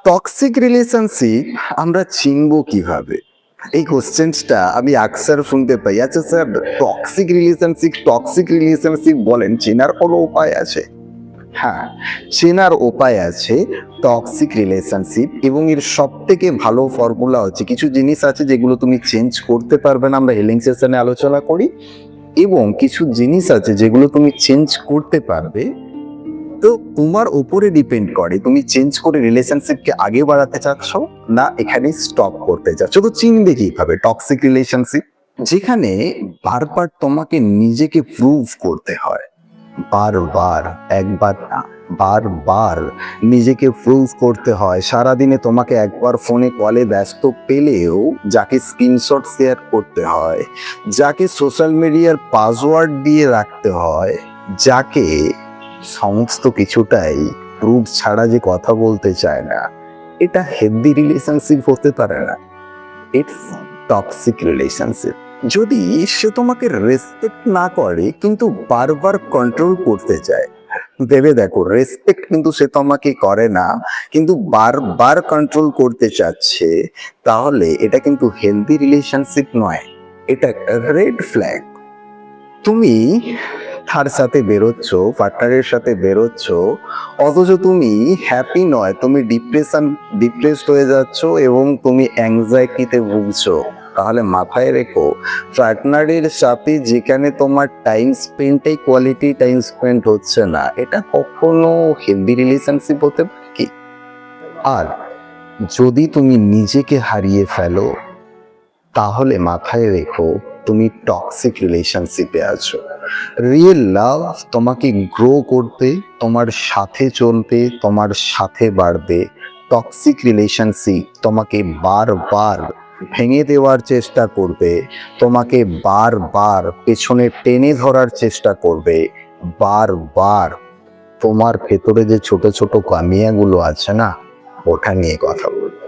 Toxic relationship আমরা চিনবো কিভাবে? এই কোশ্চেনটা আমি আকসার শুনতে পাই। আচ্ছা স্যার, টক্সিক রিলেশনশিপ বলেন, চেনার কোনো উপায় আছে? হ্যাঁ, চেনার উপায় আছে। টক্সিক রিলেশনশিপ এবং এর সবথেকে ভালো ফর্মুলা হচ্ছে, কিছু জিনিস আছে যেগুলো তুমি চেঞ্জ করতে পারবে না, আমরা হেলিং সেশনে আলোচনা করি, এবং কিছু জিনিস আছে যেগুলো তুমি চেঞ্জ করতে পারবে। তো তোমার উপরে ডিপেন্ড করে তুমি চেঞ্জ করে রিলেশনশিপকে আগে বাড়াতে চাচ্ছ না এখানে স্টপ করতে চাচ্ছ। তো চিনবে কিভাবে টক্সিক রিলেশনশিপ? যেখানে বারবার তোমাকে নিজেকে প্রুভ করতে হয়, বারবার, একবার না, বারবার নিজেকে প্রুভ করতে হয়। সারাদিনে তোমাকে একবার ফোনে কলে ব্যস্ত পেলেও যাকে স্ক্রিনশট শেয়ার করতে হয়, যাকে সোশ্যাল মিডিয়ার পাসওয়ার্ড দিয়ে রাখতে হয়, যাকে সমস্ত কিছুটাই প্রুফ ছাড়া যে কথা বলতে চায় না, এটা হেলদি রিলেশনশিপ হতে পারে না, ইটস টক্সিক রিলেশনশিপ। যদি সে তোমাকে রেসপেক্ট না করে কিন্তু বারবার কন্ট্রোল করতে চায়, ভেবে দেখো, রেসপেক্ট কিন্তু সে তোমাকে করে না কিন্তু বারবার কন্ট্রোল করতে চাচ্ছে, তাহলে এটা কিন্তু হেলদি রিলেশনশিপ নয়, এটা রেড ফ্ল্যাগ। তুমি তার সাথে বেরোচ্ছ, পার্টনারের সাথে বেরোচ্ছ, অথচ তুমি হ্যাপি নয়, তুমি ডিপ্রেসড হয়ে যাচ্ছ এবং তুমি অ্যাংজাইটিতে ভুগছো, তাহলে মাথায় রেখো, পার্টনারের সাথে যেখানে তোমার time spend quality time spend হচ্ছে না, এটা কখনো হেলদি রিলেশনশিপ হতে পারে কি? আর যদি তুমি নিজেকে হারিয়ে ফেলো, তাহলে মাথায় রেখো তুমি টক্সিক রিলেশনশিপে আছো। রিয়েল লাভ তোমাকে গ্রো করতে, তোমার সাথে চলতে, তোমার সাথে বাড়বে। টক্সিক রিলেশনশিপ তোমাকে বারবার ভেঙে দেওয়ার চেষ্টা করবে, তোমাকে বারবার পেছনে টেনে ধরার চেষ্টা করবে, বারবার তোমার ভেতরে যে ছোট ছোট কামিয়াগুলো আছে না, ওটা নিয়ে কথা বলবে।